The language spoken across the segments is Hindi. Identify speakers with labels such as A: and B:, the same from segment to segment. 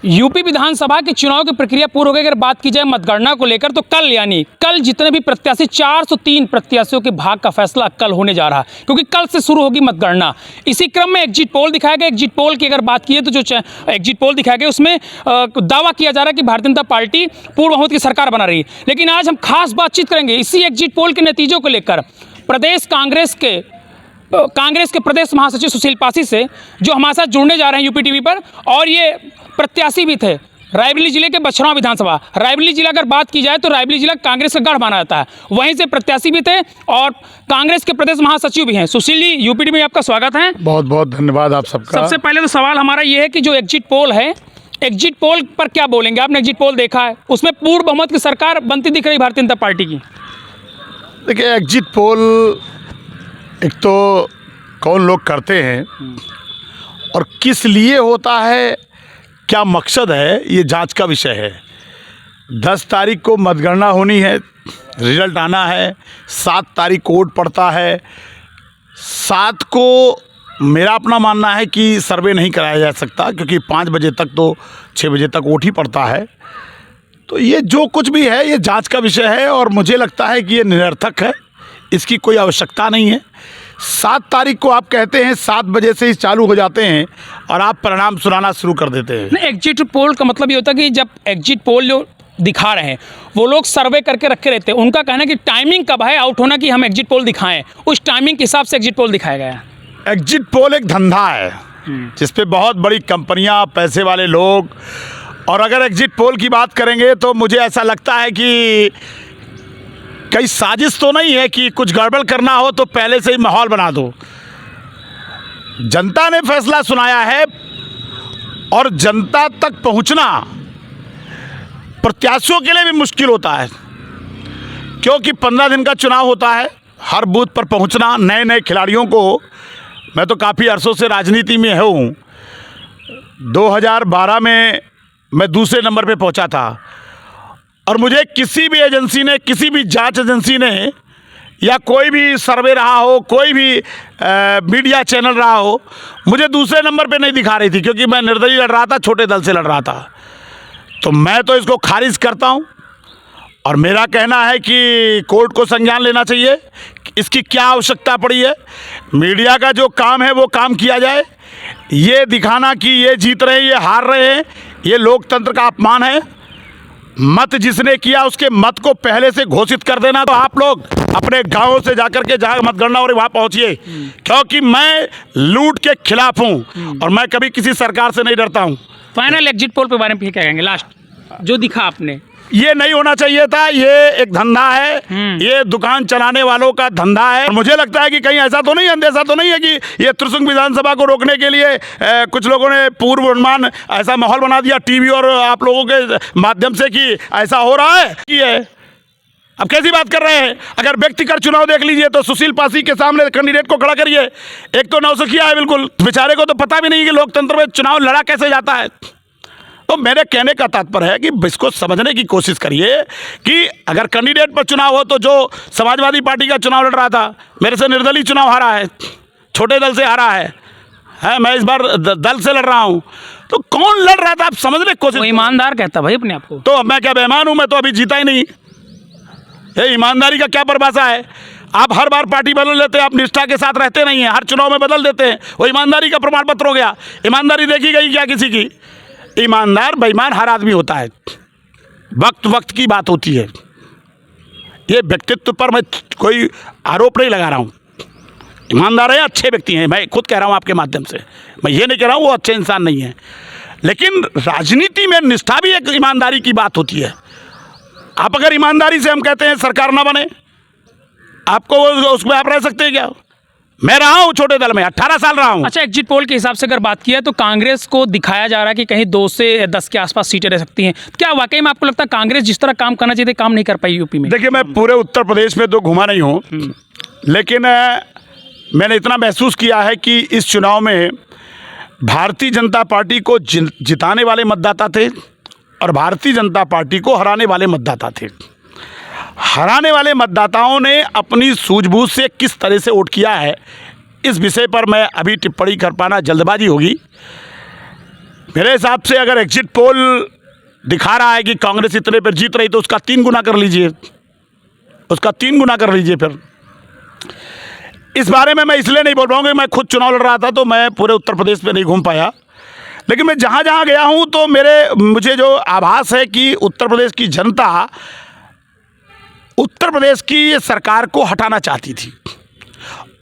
A: यूपी विधानसभा के चुनाव की प्रक्रिया पूर्व हो गई। अगर बात की जाए मतगणना को लेकर तो कल जितने भी प्रत्याशी 403 प्रत्याशियों के भाग का फैसला कल होने जा रहा है, क्योंकि कल से शुरू होगी मतगणना। इसी क्रम में एग्जिट पोल दिखाया गया। एग्जिट पोल की अगर बात की तो जो एग्जिट पोल दिखाया गया उसमें दावा किया जा रहा है कि भारतीय जनता पार्टी पूर्ण बहुमत की सरकार बना रही है। लेकिन आज हम खास बातचीत करेंगे इसी एग्जिट पोल के नतीजों को लेकर प्रदेश कांग्रेस के प्रदेश महासचिव सुशील पासी से, जो हमारे साथ जुड़ने जा रहे हैं यूपी टीवी पर, और ये प्रत्याशी भी थे रायबरेली जिले के बछरावा विधानसभा। रायबरेली जिला अगर बात की जाए तो रायबरेली जिला कांग्रेस का गढ़ माना जाता है, वहीं से प्रत्याशी भी थे और कांग्रेस के प्रदेश महासचिव भी हैं। सुशील जी, यूपी टीवी में आपका स्वागत है।
B: बहुत बहुत धन्यवाद आप सबका।
A: सबसे पहले तो सवाल हमारा ये है कि जो एग्जिट पोल है, एग्जिट पोल पर क्या बोलेंगे? आपने एग्जिट पोल देखा है, उसमें पूर्ण बहुमत की सरकार बनती दिख रही भारतीय जनता पार्टी की।
B: देखिए, एग्जिट पोल एक तो कौन लोग करते हैं और किस लिए होता है, क्या मकसद है, ये जांच का विषय है। 10 तारीख को मतगणना होनी है, रिजल्ट आना है, 7 तारीख को वोट पड़ता है। 7 को मेरा अपना मानना है कि सर्वे नहीं कराया जा सकता, क्योंकि 5 बजे तक तो 6 बजे तक वोट ही पड़ता है। तो ये जो कुछ भी है ये जांच का विषय है और मुझे लगता है कि ये निरर्थक है, इसकी कोई आवश्यकता नहीं है। 7 तारीख को आप कहते हैं 7 बजे से ही चालू हो जाते हैं और आप परिणाम सुनाना शुरू कर देते हैं।
A: एग्जिट पोल का मतलब ये होता है कि जब एग्जिट पोल जो दिखा रहे हैं वो लोग सर्वे करके रखे रहते हैं, उनका कहना है कि टाइमिंग कब है आउट होना कि हम एग्जिट पोल दिखाएं, उस टाइमिंग के हिसाब से एग्जिट पोल दिखाया गया है।
B: एग्जिट पोल एक धंधा है जिसपे बहुत बड़ी कंपनियां, पैसे वाले लोग, और अगर एग्जिट पोल की बात करेंगे तो मुझे ऐसा लगता है कि कई साजिश तो नहीं है कि कुछ गड़बड़ करना हो तो पहले से ही माहौल बना दो। जनता ने फैसला सुनाया है और जनता तक पहुंचना प्रत्याशियों के लिए भी मुश्किल होता है, क्योंकि 15 दिन का चुनाव होता है। हर बूथ पर पहुंचना, नए नए खिलाड़ियों को, मैं तो काफ़ी अरसों से राजनीति में हूँ। 2012 में मैं दूसरे नंबर पे पहुंचा था और मुझे किसी भी एजेंसी ने, किसी भी जांच एजेंसी ने या कोई भी सर्वे रहा हो, कोई भी मीडिया चैनल रहा हो, मुझे दूसरे नंबर पे नहीं दिखा रही थी, क्योंकि मैं निर्दलीय लड़ रहा था, छोटे दल से लड़ रहा था। तो मैं तो इसको खारिज करता हूं और मेरा कहना है कि कोर्ट को संज्ञान लेना चाहिए। इसकी क्या आवश्यकता पड़ी है? मीडिया का जो काम है वो काम किया जाए। ये दिखाना कि ये जीत रहे हैं, ये हार रहे हैं, ये लोकतंत्र का अपमान है। मत जिसने किया उसके मत को पहले से घोषित कर देना। तो आप लोग अपने गांवों से जाकर के जहां मतगणना हो रही वहां पहुंचिए, क्योंकि मैं लूट के खिलाफ हूं और मैं कभी किसी सरकार से नहीं डरता हूं।
A: फाइनल एग्जिट पोल पे बारे में क्या कहेंगे? लास्ट जो दिखा आपने, ये
B: नहीं होना चाहिए था। ये एक धंधा है, ये दुकान चलाने वालों का धंधा है। और मुझे लगता है कि कहीं ऐसा तो नहीं, अंदेशा तो नहीं है कि ये त्रिशंकु विधानसभा को रोकने के लिए कुछ लोगों ने पूर्व अनुमान ऐसा माहौल बना दिया टीवी और आप लोगों के माध्यम से कि ऐसा हो रहा है। ये अब कैसी बात कर रहे हैं? अगर व्यक्तिगत चुनाव देख लीजिए तो सुशील पासी के सामने कैंडिडेट को खड़ा करिए, एक तो नौसिखिया है बिल्कुल, बेचारे को तो पता भी नहीं कि लोकतंत्र में चुनाव लड़ा कैसे जाता है। तो मेरे कहने का तात्पर्य है कि इसको समझने की कोशिश करिए कि अगर कैंडिडेट पर चुनाव हो तो जो समाजवादी पार्टी का चुनाव लड़ रहा था, मेरे से निर्दलीय चुनाव हारा है, छोटे दल से हारा है, मैं इस बार दल से लड़ रहा हूँ। तो कौन लड़ रहा था आप समझने की कोशिश।
A: ईमानदार कहता भाई अपने आप को।
B: तो मैं क्या बेईमान हूँ? मैं तो अभी जीता ही नहीं। ये ईमानदारी का क्या परिभाषा है? आप हर बार पार्टी बदल लेते हैं, आप निष्ठा के साथ रहते नहीं हैं, हर चुनाव में बदल देते हैं, वो ईमानदारी का प्रमाण पत्र हो गया। ईमानदारी देखी गई क्या किसी की? ईमानदार बेईमान हर आदमी होता है, वक्त वक्त की बात होती है। ये व्यक्तित्व पर मैं कोई आरोप नहीं लगा रहा हूँ। ईमानदार है, अच्छे व्यक्ति हैं, मैं खुद कह रहा हूँ आपके माध्यम से। मैं ये नहीं कह रहा हूँ वो अच्छे इंसान नहीं है, लेकिन राजनीति में निष्ठा भी एक ईमानदारी की बात होती है। आप अगर ईमानदारी से हम कहते हैं सरकार ना बने, आपको उसमें आप रह सकते हैं क्या? मैं रहा हूँ छोटे दल में, 18 साल रहा हूँ।
A: अच्छा, एग्जिट पोल के हिसाब से अगर बात किया तो कांग्रेस को दिखाया जा रहा है कि कहीं 2 से 10 के आसपास सीटें रह सकती हैं। क्या वाकई में आपको लगता है कांग्रेस जिस तरह काम करना चाहिए काम नहीं कर पाई यूपी में?
B: देखिए, मैं पूरे उत्तर प्रदेश में तो घुमा नहीं हूँ, लेकिन मैंने इतना महसूस किया है कि इस चुनाव में भारतीय जनता पार्टी को जिताने वाले मतदाता थे और भारतीय जनता पार्टी को हराने वाले मतदाता थे। हराने वाले मतदाताओं ने अपनी सूझबूझ से किस तरह से वोट किया है, इस विषय पर मैं अभी टिप्पणी कर पाना जल्दबाजी होगी। मेरे हिसाब से अगर एग्जिट पोल दिखा रहा है कि कांग्रेस इतने पर जीत रही तो उसका 3 गुना कर लीजिए, उसका 3 गुना कर लीजिए। फिर इस बारे में मैं इसलिए नहीं बोल रहा हूँ कि मैं खुद चुनाव लड़ रहा था तो मैं पूरे उत्तर प्रदेश में नहीं घूम पाया, लेकिन मैं जहाँ जहाँ गया हूँ तो मुझे जो आभास है कि उत्तर प्रदेश की जनता उत्तर प्रदेश की सरकार को हटाना चाहती थी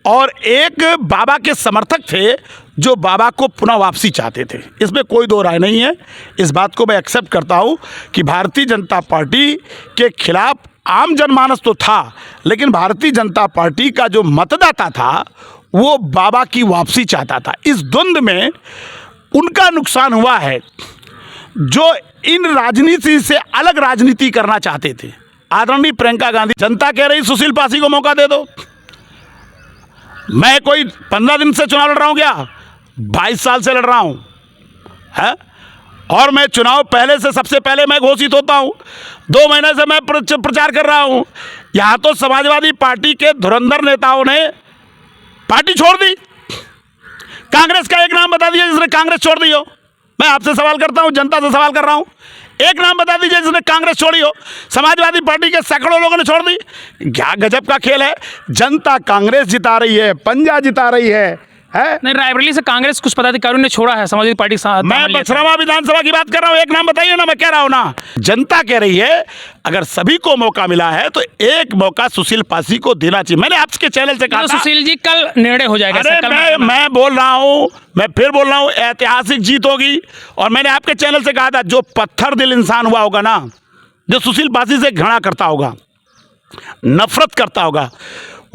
B: और एक बाबा के समर्थक थे जो बाबा को पुनः वापसी चाहते थे। इसमें कोई दो राय नहीं है। इस बात को मैं एक्सेप्ट करता हूँ कि भारतीय जनता पार्टी के खिलाफ आम जनमानस तो था, लेकिन भारतीय जनता पार्टी का जो मतदाता था वो बाबा की वापसी चाहता था। इस द्वंद्व में उनका नुकसान हुआ है जो इन राजनीति से अलग राजनीति करना चाहते थे। आदरणीय प्रियंका गांधी, जनता कह रही सुशील पासी को मौका दे दो। मैं कोई 15 दिन से चुनाव लड़ रहा हूं क्या? 22 साल से लड़ रहा हूं है, और मैं चुनाव पहले से सबसे पहले मैं घोषित होता हूं। 2 महीने से मैं प्रचार कर रहा हूं। यहां तो समाजवादी पार्टी के धुरंधर नेताओं ने पार्टी छोड़ दी। कांग्रेस का एक नाम बता दीजिए जिसने कांग्रेस छोड़ दी हो। मैं आपसे सवाल करता हूं, जनता से सवाल कर रहा हूं, एक नाम बता दीजिए जिसने कांग्रेस छोड़ी हो। समाजवादी पार्टी के सैकड़ों लोगों ने छोड़ दी। क्या गजब का खेल है। जनता कांग्रेस जिता रही है, पंजा जिता रही है।
A: नहीं, रायबरेली से कांग्रेस कुछ पदाधिकारियों ने छोड़ा है समाजवादी पार्टी के साथ।
B: मैं बछरावा विधानसभा की बात कर रहा हूं, एक नाम बताइए ना। मैं कह रहा हूं ना, जनता कह रही है अगर सभी को मौका मिला है तो एक मौका सुशील पासी को देना चाहिए। मैंने आपके चैनल से कहा था
A: सुशील जी कल निर्णय हो जाएगा।
B: अरे मैं बोल रहा हूं, मैं फिर बोल रहा हूं, ऐतिहासिक जीत होगी। और मैंने आपके चैनल से कहा था जो पत्थर दिल इंसान हुआ होगा ना, जो सुशील पासी से घृणा करता होगा, नफरत करता होगा,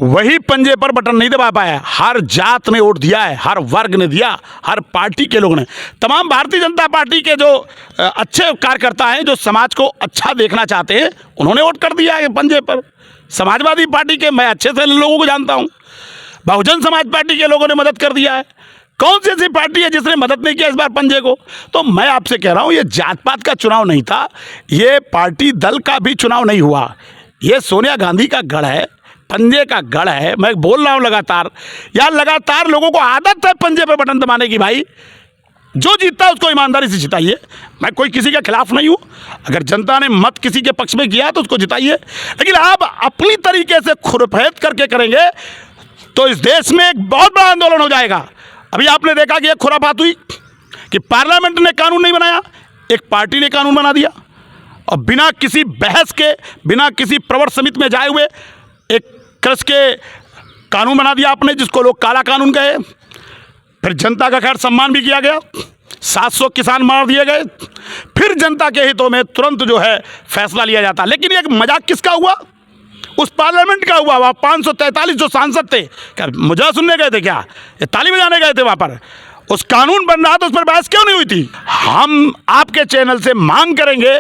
B: वही पंजे पर बटन नहीं दबा पाया। हर जात ने वोट दिया है, हर वर्ग ने दिया, हर पार्टी के लोगों ने। तमाम भारतीय जनता पार्टी के जो अच्छे कार्यकर्ता हैं, जो समाज को अच्छा देखना चाहते हैं, उन्होंने वोट कर दिया है पंजे पर। समाजवादी पार्टी के मैं अच्छे से लोगों को जानता हूँ, बहुजन समाज पार्टी के लोगों ने मदद कर दिया है। कौन सी ऐसी पार्टी है जिसने मदद नहीं किया इस बार पंजे को? तो मैं आपसे कह रहा हूँ, ये जात पात का चुनाव नहीं था, ये पार्टी दल का भी चुनाव नहीं हुआ। ये सोनिया गांधी का गढ़ है, पंजे का गढ़ है। मैं बोल रहा हूं लगातार, यार लगातार लोगों को आदत है पंजे पर बटन दबाने की। भाई जो जीतता है उसको ईमानदारी से जिताइए। मैं कोई किसी के खिलाफ नहीं हूं। अगर जनता ने मत किसी के पक्ष में किया तो उसको जिताइए, लेकिन आप अपनी तरीके से खुरफैत करके करेंगे तो इस देश में एक बहुत बड़ा आंदोलन हो जाएगा। अभी आपने देखा कि एक खुराफात हुई कि पार्लियामेंट ने कानून नहीं बनाया, एक पार्टी ने कानून बना दिया, और बिना किसी बहस के, बिना किसी प्रवर समिति में जाए हुए एक कृषि के कानून बना दिया आपने, जिसको लोग काला कानून कहे। फिर जनता का खैर सम्मान भी किया गया, 700 किसान मार दिए गए। फिर जनता के हितों में तुरंत जो है फैसला लिया जाता। लेकिन एक मजाक किसका हुआ? उस पार्लियामेंट का हुआ। वहाँ 543 जो सांसद थे, क्या मुझे सुनने गए थे? क्या ये ताली बजाने गए थे वहाँ पर? उस कानून बन रहा था, उस पर बहस क्यों नहीं हुई थी? हम आपके चैनल से मांग करेंगे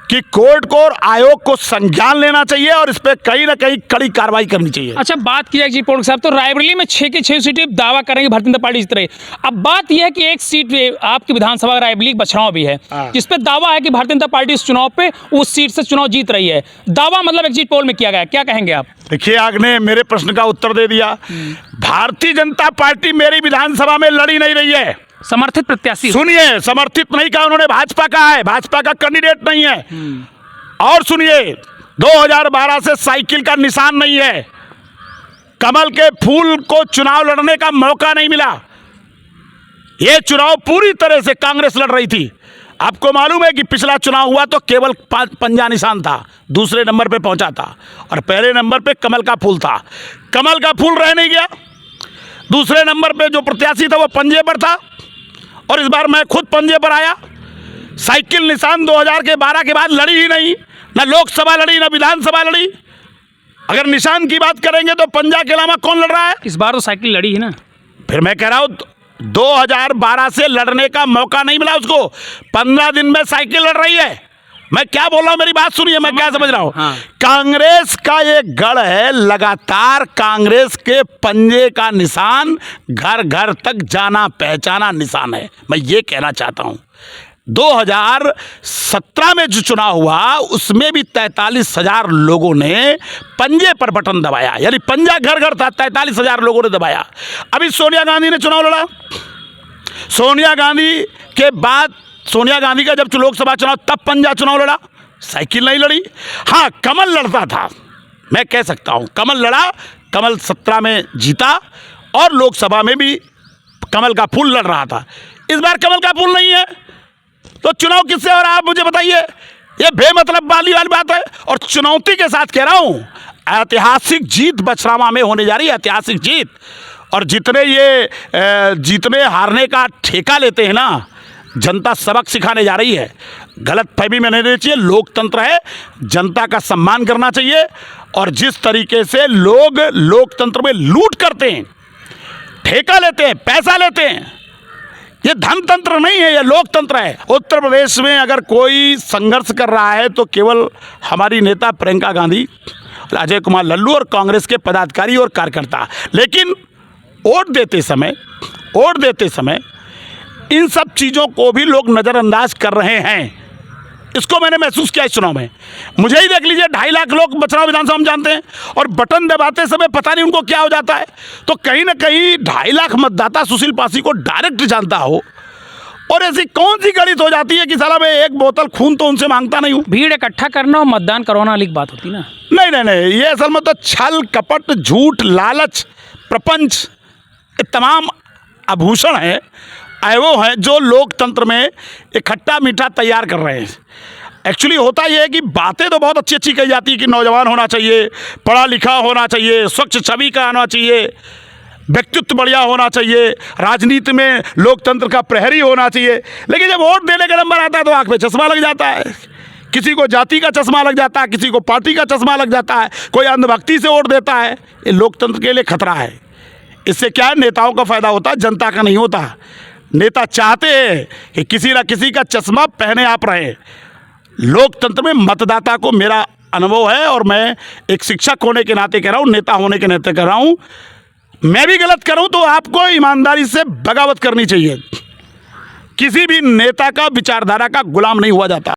B: कि कोर्ट को और आयोग को संज्ञान लेना चाहिए और इस पर कहीं ना कहीं कड़ी कार्रवाई करनी चाहिए।
A: अच्छा, बात की जाए जी पोर्ट साहब, तो रायबरेली में 6 की 6 सीटें दावा करेंगे भारतीय जनता पार्टी जीत रही। अब बात यह है कि एक सीट आपकी विधानसभा रायबरेली बछराव भी है, जिस पे दावा है कि भारतीय जनता पार्टी इस चुनाव पे उस सीट से चुनाव जीत रही है। दावा मतलब एग्जिट पोल में किया गया, क्या कहेंगे आप?
B: देखिए, आपने मेरे प्रश्न का उत्तर दे दिया। भारतीय जनता पार्टी मेरी विधानसभा में लड़ी नहीं रही है।
A: समर्थित प्रत्याशी,
B: सुनिए, समर्थित नहीं कहा उन्होंने, भाजपा का है, भाजपा का कैंडिडेट नहीं है। और सुनिए, 2012 से साइकिल का निशान नहीं है। कमल के फूल को चुनाव लड़ने का मौका नहीं मिला। यह चुनाव पूरी तरह से कांग्रेस लड़ रही थी। आपको मालूम है कि पिछला चुनाव हुआ तो केवल पंजा निशान था, दूसरे नंबर पे पहुंचा था, और पहले नंबर पे कमल का फूल था। कमल का फूल रह नहीं गया। दूसरे नंबर पे जो प्रत्याशी था वो पंजे पर था, और इस बार मैं खुद पंजे पर आया। साइकिल निशान 2012 के बाद लड़ी ही नहीं, ना लोकसभा लड़ी, ना विधानसभा लड़ी। अगर निशान की बात करेंगे तो पंजा के अलावा कौन लड़ रहा है?
A: इस बार तो साइकिल लड़ी है ना।
B: फिर मैं कह रहा हूं 2012 से लड़ने का मौका नहीं मिला उसको। 15 दिन में साइकिल लड़ रही है। मैं क्या बोल रहा हूं, मेरी बात सुनिए, मैं क्या समझ रहा हूं।
A: हाँ।
B: कांग्रेस का एक गढ़ है, लगातार कांग्रेस के पंजे का निशान घर घर तक जाना पहचाना निशान है। मैं ये कहना चाहता हूं, 2017 में जो चुनाव हुआ उसमें भी 43,000 लोगों ने पंजे पर बटन दबाया, यानी पंजा घर घर था, 43,000 लोगों ने दबाया। अभी सोनिया गांधी ने चुनाव लड़ा, सोनिया गांधी के बाद, सोनिया गांधी का जब लोकसभा चुनाव, तब पंजा चुनाव लड़ा, साइकिल नहीं लड़ी। हाँ, कमल लड़ता था, मैं कह सकता हूँ कमल लड़ा, कमल 17 में जीता और लोकसभा में भी कमल का फूल लड़ रहा था। इस बार कमल का फूल नहीं है तो चुनाव किससे हो रहा है आप मुझे बताइए। ये बेमतलब वाली बात है। और चुनौती के साथ कह रहा हूँ, ऐतिहासिक जीत बछरावा में होने जा रही है, ऐतिहासिक जीत। और जितने हारने का ठेका लेते हैं ना, जनता सबक सिखाने जा रही है। गलत फहमी में नहीं रहनी चाहिए, लोकतंत्र है, जनता का सम्मान करना चाहिए। और जिस तरीके से लोग लोकतंत्र में लूट करते हैं, ठेका लेते हैं, पैसा लेते हैं, ये धनतंत्र नहीं है, ये लोकतंत्र है। उत्तर प्रदेश में अगर कोई संघर्ष कर रहा है तो केवल हमारी नेता प्रियंका गांधी, अजय कुमार लल्लू और कांग्रेस के पदाधिकारी और कार्यकर्ता। लेकिन वोट देते समय इन सब चीज़ों को भी लोग नज़रअंदाज कर रहे हैं। इसको मैंने महसूस किया इस चुनाव में। मुझे ही देख लीजिए, 2.5 लाख लोग बछरावा विधानसभा में जानते हैं और बटन दबाते समय पता नहीं उनको क्या हो जाता है। तो कहीं ना कहीं 2.5 लाख मतदाता सुशील पासी को डायरेक्ट जानता हो और ऐसी कौन सी गणित हो जाती है कि साला मैं एक बोतल खून तो उनसे मांगता नहीं हूँ।
A: भीड़ इकट्ठा करना और मतदान करवाना वाली बात होती ना।
B: नहीं, ये असल में तो छल कपट, झूठ, लालच, प्रपंच, ये तमाम आभूषण हैं, वो हैं जो लोकतंत्र में इकट्ठा मीठा तैयार कर रहे हैं। एक्चुअली होता यह है कि बातें तो बहुत अच्छी अच्छी कही जाती है कि नौजवान होना चाहिए, पढ़ा लिखा होना चाहिए, स्वच्छ छवि का आना चाहिए, व्यक्तित्व बढ़िया होना चाहिए, राजनीति में लोकतंत्र का प्रहरी होना चाहिए। लेकिन जब वोट देने का नंबर आता है तो आँख में चश्मा लग जाता है। किसी को जाति का चश्मा लग जाता है, किसी को पार्टी का चश्मा लग जाता है, कोई अंधभक्ति से वोट देता है। ये लोकतंत्र के लिए खतरा है। इससे क्या है, नेताओं का फायदा होता है, जनता का नहीं होता। नेता चाहते हैं कि किसी ना किसी का चश्मा पहने आप रहे। लोकतंत्र में मतदाता को, मेरा अनुभव है और मैं एक शिक्षक होने के नाते कह रहा हूँ, नेता होने के नाते कह रहा हूँ, मैं भी गलत करूँ तो आपको ईमानदारी से बगावत करनी चाहिए। किसी भी नेता का, विचारधारा का गुलाम नहीं हुआ जाता।